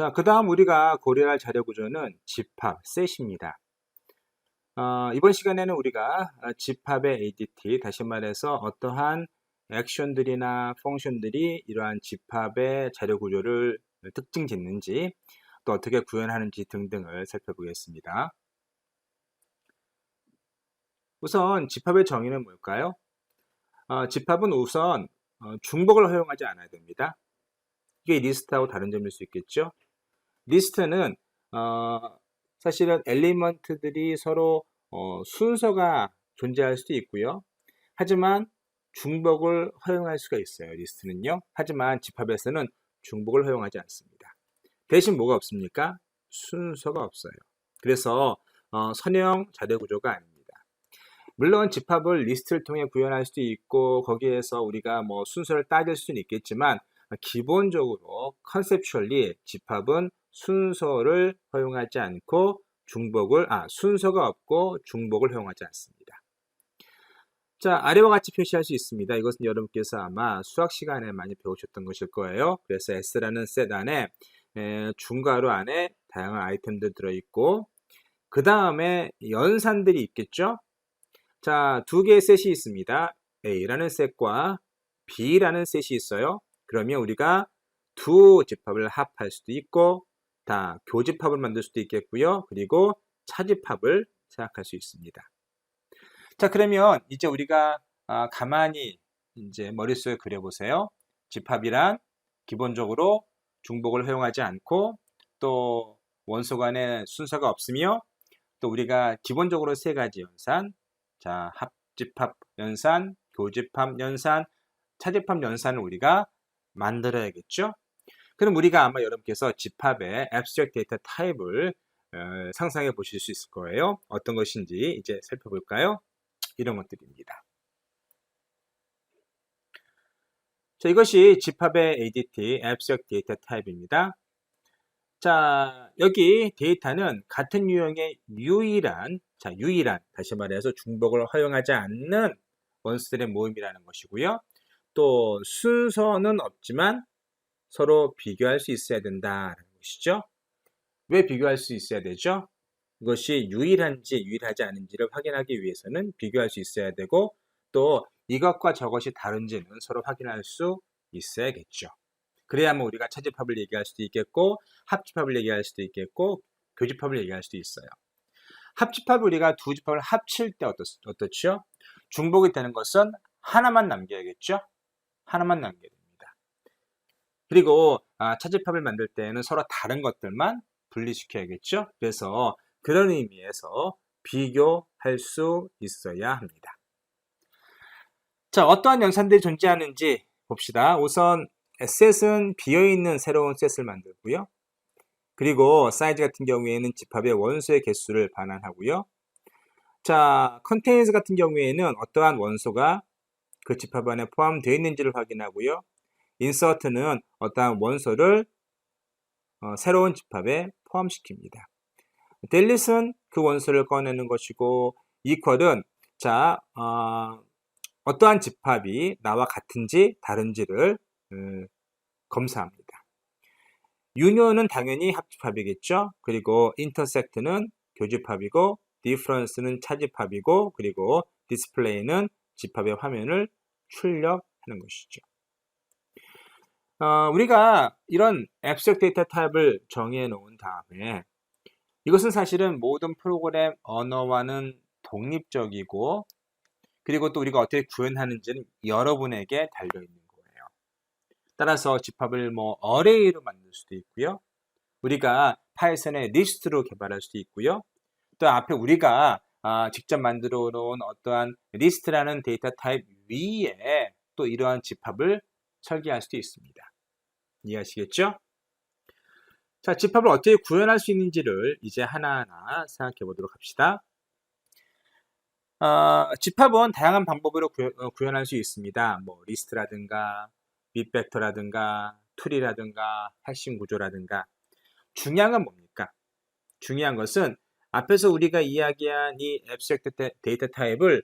자, 그 다음 우리가 고려할 자료 구조는 집합, 셋입니다. 이번 시간에는 우리가 집합의 ADT, 다시 말해서 어떠한 액션들이나 펑션들이 이러한 집합의 자료 구조를 특징 짓는지, 또 어떻게 구현하는지 등등을 살펴보겠습니다. 우선 집합의 정의는 뭘까요? 집합은 우선 중복을 허용하지 않아야 됩니다. 이게 리스트하고 다른 점일 수 있겠죠. 리스트는 사실은 엘리먼트들이 서로 순서가 존재할 수도 있고요. 하지만 중복을 허용할 수가 있어요. 리스트는요. 하지만 집합에서는 중복을 허용하지 않습니다. 대신 뭐가 없습니까? 순서가 없어요. 그래서 선형 자료 구조가 아닙니다. 물론 집합을 리스트를 통해 구현할 수도 있고 거기에서 우리가 뭐 순서를 따질 수는 있겠지만 기본적으로 컨셉추얼리 집합은 순서를 허용하지 않고 순서가 없고 중복을 허용하지 않습니다. 자, 아래와 같이 표시할 수 있습니다. 이것은 여러분께서 아마 수학 시간에 많이 배우셨던 것일 거예요. 그래서 S라는 셋 안에 중괄호 안에 다양한 아이템들 들어있고 그 다음에 연산들이 있겠죠. 자, 두 개의 셋이 있습니다. A라는 셋과 B라는 셋이 있어요. 그러면 우리가 두 집합을 합할 수도 있고 다 교집합을 만들 수도 있겠고요. 그리고 차집합을 생각할 수 있습니다. 자, 그러면 이제 우리가 가만히 이제 머릿속에 그려보세요. 집합이란 기본적으로 중복을 허용하지 않고 또 원소 간에 순서가 없으며 또 우리가 기본적으로 세 가지 연산, 자, 합집합 연산, 교집합 연산, 차집합 연산을 우리가 만들어야겠죠. 그럼 우리가 아마 여러분께서 집합의 abstract data 타입을 상상해 보실 수 있을 거예요. 어떤 것인지 이제 살펴볼까요? 이런 것들입니다. 자, 이것이 집합의 ADT, abstract data 타입입니다. 자, 여기 데이터는 같은 유형의 유일한, 다시 말해서 중복을 허용하지 않는 원수들의 모임이라는 것이고요. 또 순서는 없지만 서로 비교할 수 있어야 된다는 것이죠. 왜 비교할 수 있어야 되죠? 이것이 유일한지 유일하지 않은지를 확인하기 위해서는 비교할 수 있어야 되고 또 이것과 저것이 다른지는 서로 확인할 수 있어야겠죠. 그래야만 우리가 차집합을 얘기할 수도 있겠고 합집합을 얘기할 수도 있겠고 교집합을 얘기할 수도 있어요. 합집합을 우리가 두 집합을 합칠 때 어떻죠? 중복이 되는 것은 하나만 남겨야겠죠? 하나만 남겨야 됩니다. 그리고 차집합을 만들 때는 서로 다른 것들만 분리시켜야겠죠? 그래서 그런 의미에서 비교할 수 있어야 합니다. 자, 어떠한 연산들이 존재하는지 봅시다. 우선 셋은 비어있는 새로운 셋을 만들고요. 그리고 사이즈 같은 경우에는 집합의 원소의 개수를 반환하고요. 자, 컨테인스 같은 경우에는 어떠한 원소가 그 집합 안에 포함되어 있는지를 확인하고요. 인서트는 어떠한 원소를 새로운 집합에 포함시킵니다. 델릿은 그 원소를 꺼내는 것이고 이퀄은 어떠한 집합이 나와 같은지 다른지를 검사합니다. 유니온은 당연히 합집합이겠죠. 그리고 인터섹트는 교집합이고 디퍼런스는 차집합이고 그리고 디스플레이는 집합의 화면을 출력하는 것이죠. 우리가 이런 abstract data 타입을 정해 놓은 다음에 이것은 사실은 모든 프로그램 언어와는 독립적이고 그리고 또 우리가 어떻게 구현하는지는 여러분에게 달려있는 거예요. 따라서 집합을 어레이로 만들 수도 있고요. 우리가 파이썬의 리스트로 개발할 수도 있고요. 또 앞에 우리가 직접 만들어 놓은 어떠한 리스트라는 데이터 타입 위에 또 이러한 집합을 설계할 수도 있습니다. 이해하시겠죠? 자, 집합을 어떻게 구현할 수 있는지를 이제 하나하나 생각해 보도록 합시다. 집합은 다양한 방법으로 구현할 수 있습니다. 리스트라든가, 빅벡터라든가, 툴이라든가, 핵심 구조라든가. 중요한 건 뭡니까? 중요한 것은 앞에서 우리가 이야기한 이 abstract 데이터 타입을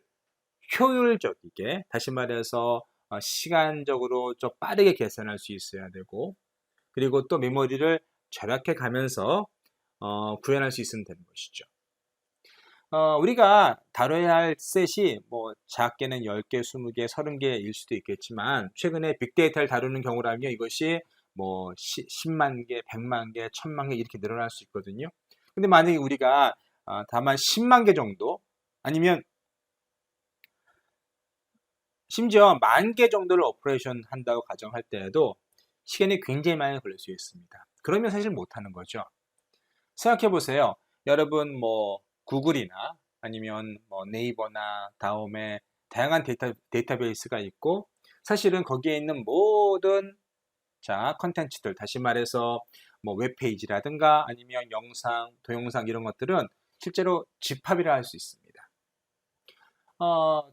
효율적이게, 다시 말해서 시간적으로 좀 빠르게 계산할 수 있어야 되고, 그리고 또 메모리를 절약해 가면서 구현할 수 있으면 되는 것이죠. 우리가 다뤄야 할 셋이 뭐 작게는 10개, 20개, 30개일 수도 있겠지만 최근에 빅데이터를 다루는 경우라면 이것이 뭐 10만 개, 100만 개, 1000만 개 이렇게 늘어날 수 있거든요. 근데 만약에 우리가 다만 10만 개 정도 아니면 심지어 10,000개 정도를 오퍼레이션 한다고 가정할 때에도 시간이 굉장히 많이 걸릴 수 있습니다. 그러면 사실 못하는 거죠. 생각해 보세요. 여러분 뭐 구글이나 아니면 뭐 네이버나 다음에 다양한 데이터베이스가 있고 사실은 거기에 있는 모든 컨텐츠들 다시 말해서 뭐 웹페이지라든가 아니면 영상, 동영상 이런 것들은 실제로 집합이라 할 수 있습니다.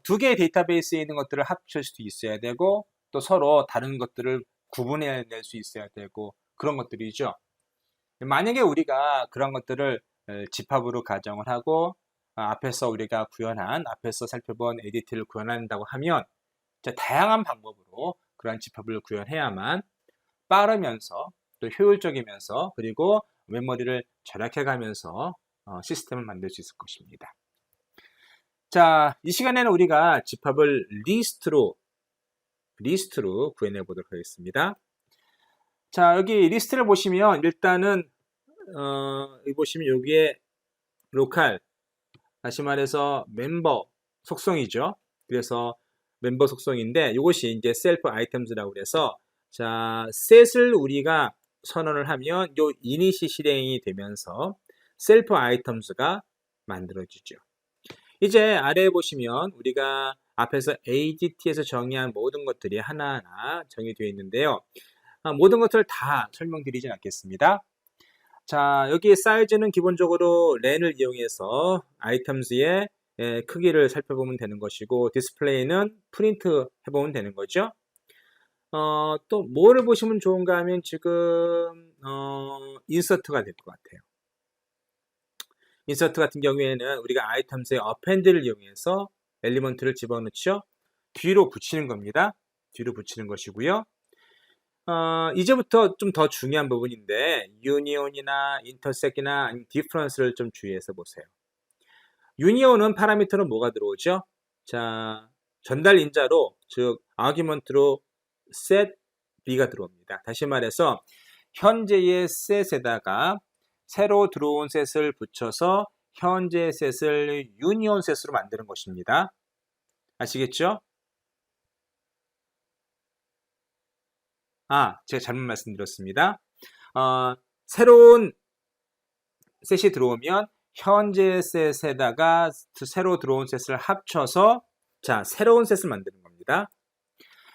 두 개의 데이터베이스에 있는 것들을 합칠 수도 있어야 되고 또 서로 다른 것들을 구분해낼 수 있어야 되고 그런 것들이죠. 만약에 우리가 그런 것들을 집합으로 가정을 하고 앞에서 우리가 구현한, 앞에서 살펴본 에디트를 구현한다고 하면 다양한 방법으로 그러한 집합을 구현해야만 빠르면서 또 효율적이면서 그리고 메모리를 절약해 가면서 시스템을 만들 수 있을 것입니다. 자, 이 시간에는 우리가 집합을 리스트로 구현해 보도록 하겠습니다. 자, 여기 리스트를 보시면 일단은 여기 보시면 여기에 로컬, 다시 말해서 멤버 속성이죠. 그래서 멤버 속성인데 이것이 이제 셀프 아이템즈라고 그래서 자, 셋을 우리가 선언을 하면 요 이닛이 실행이 되면서 셀프 아이템즈가 만들어지죠. 이제 아래에 보시면 우리가 앞에서 AGT에서 정의한 모든 것들이 하나하나 정의되어 있는데요. 모든 것들을 다 설명드리진 않겠습니다. 자, 여기 사이즈는 기본적으로 렌을 이용해서 아이템즈의 크기를 살펴보면 되는 것이고 디스플레이는 프린트 해보면 되는 거죠. 또 뭐를 보시면 좋은가 하면 지금 인서트가 될 것 같아요. 인서트 같은 경우에는 우리가 아이템즈의 어펜드를 이용해서 엘리먼트를 집어넣죠. 뒤로 붙이는 겁니다. 뒤로 붙이는 것이고요. 이제부터 좀 더 중요한 부분인데 유니온이나 인터섹이나 디퍼런스를 좀 주의해서 보세요. 유니온은 파라미터는 뭐가 들어오죠? 자, 전달 인자로 즉 아규먼트로 set b가 들어옵니다. 다시 말해서 현재의 셋에다가 새로 들어온 셋을 붙여서 현재 셋을 유니온 셋으로 만드는 것입니다. 아시겠죠? 제가 잘못 말씀드렸습니다. 새로운 셋이 들어오면 현재 셋에다가 새로 들어온 셋을 합쳐서 자, 새로운 셋을 만드는 겁니다.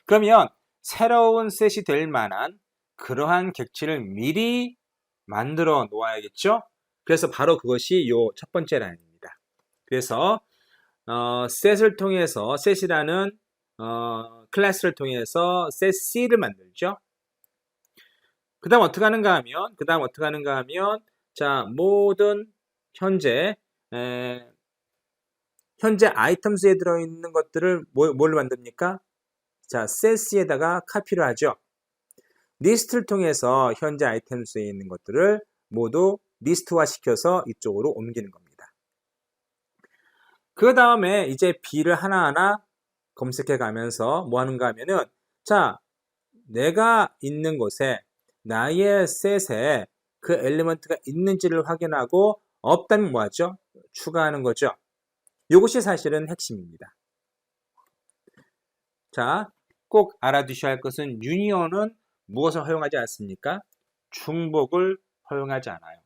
그러면 새로운 셋이 될 만한 그러한 객체를 미리 만들어 놓아야겠죠? 그래서 바로 그것이 요 첫 번째 라인입니다. 그래서 셋을 통해서 셋이라는 클래스를 통해서 셋 C를 만들죠. 그 다음 어떻게 하는가 하면 자, 모든 현재 아이템즈에 들어있는 것들을 뭘로 만듭니까? 자, 셋 C에다가 카피를 하죠. 리스트를 통해서 현재 아이템즈에 있는 것들을 모두 리스트화 시켜서 이쪽으로 옮기는 겁니다. 그 다음에 이제 B를 하나하나 검색해 가면서 뭐 하는가 하면은 자, 내가 있는 곳에 나의 셋에 그 엘리먼트가 있는지를 확인하고 없다면 뭐 하죠? 추가하는 거죠. 이것이 사실은 핵심입니다. 자, 꼭 알아두셔야 할 것은 유니온은 무엇을 허용하지 않습니까? 중복을 허용하지 않아요.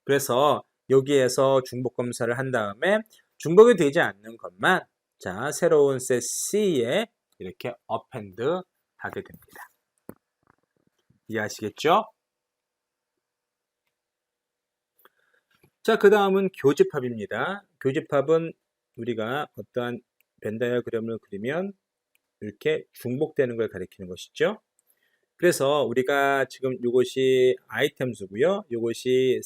그래서 여기에서 중복 검사를 한 다음에 중복이 되지 않는 것만 자, 새로운 셋 C에 이렇게 append 하게 됩니다. 이해하시겠죠? 자, 그 다음은 교집합입니다. 교집합은 우리가 어떠한 벤 다이어그램을 그리면 이렇게 중복되는 걸 가리키는 것이죠. 그래서 우리가 지금 이것이 아이템즈고요. 이것이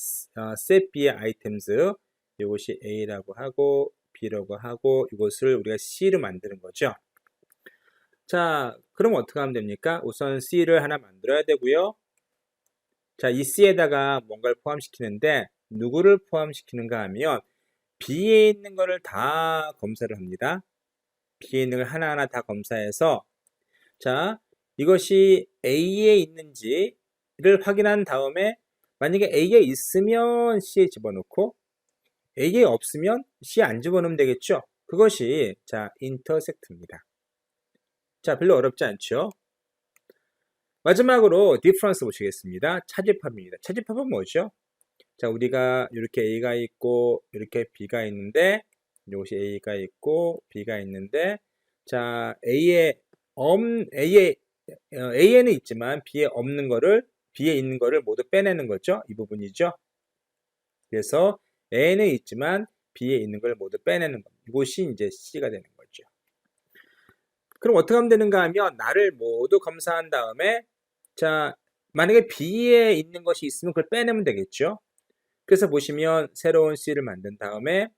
set B의 아이템즈, 이것이 A라고 하고 B라고 하고 이것을 우리가 C로 만드는 거죠. 자, 그럼 어떻게 하면 됩니까? 우선 C를 하나 만들어야 되고요. 자, 이 C에다가 뭔가를 포함시키는데 누구를 포함시키는가 하면 B에 있는 거를 다 검사를 합니다. B에 있는 걸 하나하나 다 검사해서 자, 이것이 A에 있는지를 확인한 다음에 만약에 A에 있으면 C에 집어넣고 A에 없으면 C에 안 집어넣으면 되겠죠? 그것이 자, 인터섹트입니다. 자, 별로 어렵지 않죠? 마지막으로 디퍼런스 보시겠습니다. 차집합입니다. 차집합은 뭐죠? 자, 우리가 이렇게 A가 있고 이렇게 B가 있는데 이것이 A가 있고 B가 있는데 자, A에는 있지만 B에 있는 거를 모두 빼내는 거죠. 이 부분이죠. 그래서 A는 있지만 B에 있는 걸 모두 빼내는 것. 이것이 이제 C가 되는 거죠. 그럼 어떻게 하면 되는가 하면 나를 모두 검사한 다음에 자, 만약에 B에 있는 것이 있으면 그걸 빼내면 되겠죠. 그래서 보시면 새로운 C를 만든 다음에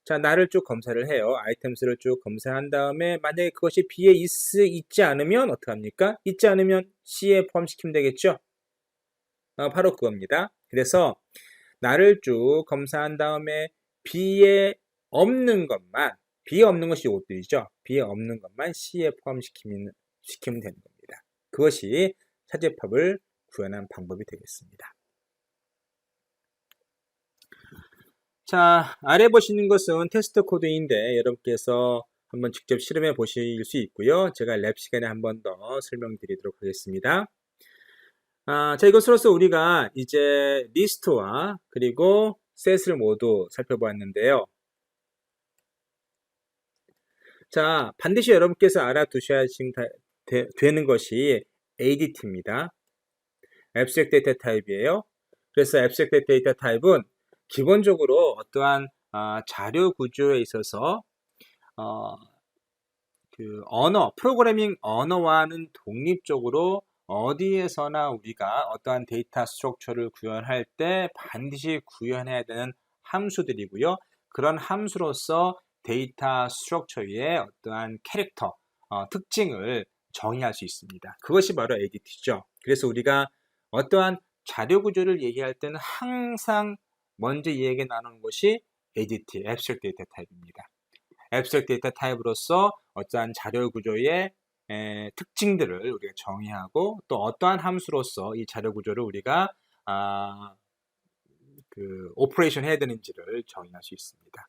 자, 나를 쭉 검사를 해요. 아이템수를 쭉 검사한 다음에 만약에 그것이 B에 있지 않으면 어떻게 합니까? 있지 않으면 C에 포함시키면 되겠죠. 바로 그겁니다. 그래서 나를 쭉 검사한 다음에 B에 없는 것이 이것들이죠. B에 없는 것만 C에 포함시키면 되는 겁니다. 그것이 차집합을 구현한 방법이 되겠습니다. 자, 아래 보시는 것은 테스트 코드인데 여러분께서 한번 직접 실험해 보실 수 있고요. 제가 랩 시간에 한 번 더 설명드리도록 하겠습니다. 자, 이것으로서 우리가 이제 리스트와 그리고 셋을 모두 살펴보았는데요. 자, 반드시 여러분께서 알아두셔야 되는 것이 ADT입니다. Abstract Data Type이에요. 그래서 Abstract Data Type은 기본적으로 어떠한 자료 구조에 있어서 프로그래밍 언어와는 독립적으로 어디에서나 우리가 어떠한 데이터 스트럭처를 구현할 때 반드시 구현해야 되는 함수들이고요. 그런 함수로서 데이터 스트럭처의 어떠한 캐릭터, 특징을 정의할 수 있습니다. 그것이 바로 ADT죠. 그래서 우리가 어떠한 자료 구조를 얘기할 때는 항상 먼저 이야기 나누는 것이 ADT, Abstract Data Type입니다. Abstract Data Type로서 어떠한 자료 구조의 특징들을 우리가 정의하고 또 어떠한 함수로서 이 자료 구조를 우리가 오퍼레이션 해야 되는지를 정의할 수 있습니다.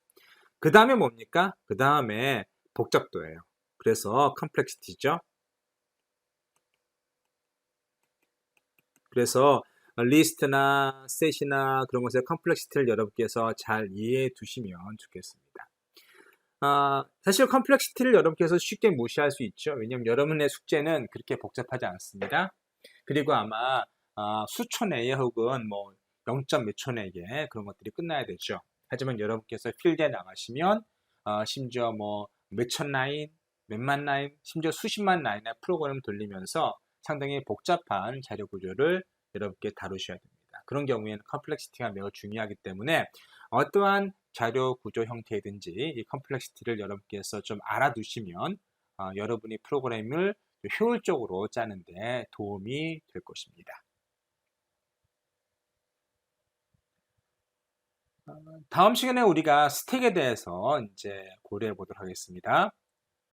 그 다음에 뭡니까? 그 다음에 복잡도예요. 그래서 complexity죠. 그래서 리스트나 셋이나 그런 것의 컴플렉시티를 여러분께서 잘 이해해 두시면 좋겠습니다. 사실 컴플렉시티를 여러분께서 쉽게 무시할 수 있죠. 왜냐하면 여러분의 숙제는 그렇게 복잡하지 않습니다. 그리고 아마 수초 내에 혹은 뭐 0점 몇 초 내에 그런 것들이 끝나야 되죠. 하지만 여러분께서 필드에 나가시면 심지어 뭐 몇천 라인, 몇만 라인, 심지어 수십만 라인의 프로그램을 돌리면서 상당히 복잡한 자료 구조를 여러분께 다루셔야 됩니다. 그런 경우에는 컴플렉시티가 매우 중요하기 때문에 어떠한 자료 구조 형태이든지 이 컴플렉시티를 여러분께서 좀 알아두시면 여러분이 프로그램을 효율적으로 짜는데 도움이 될 것입니다. 다음 시간에 우리가 스택에 대해서 이제 고려해 보도록 하겠습니다.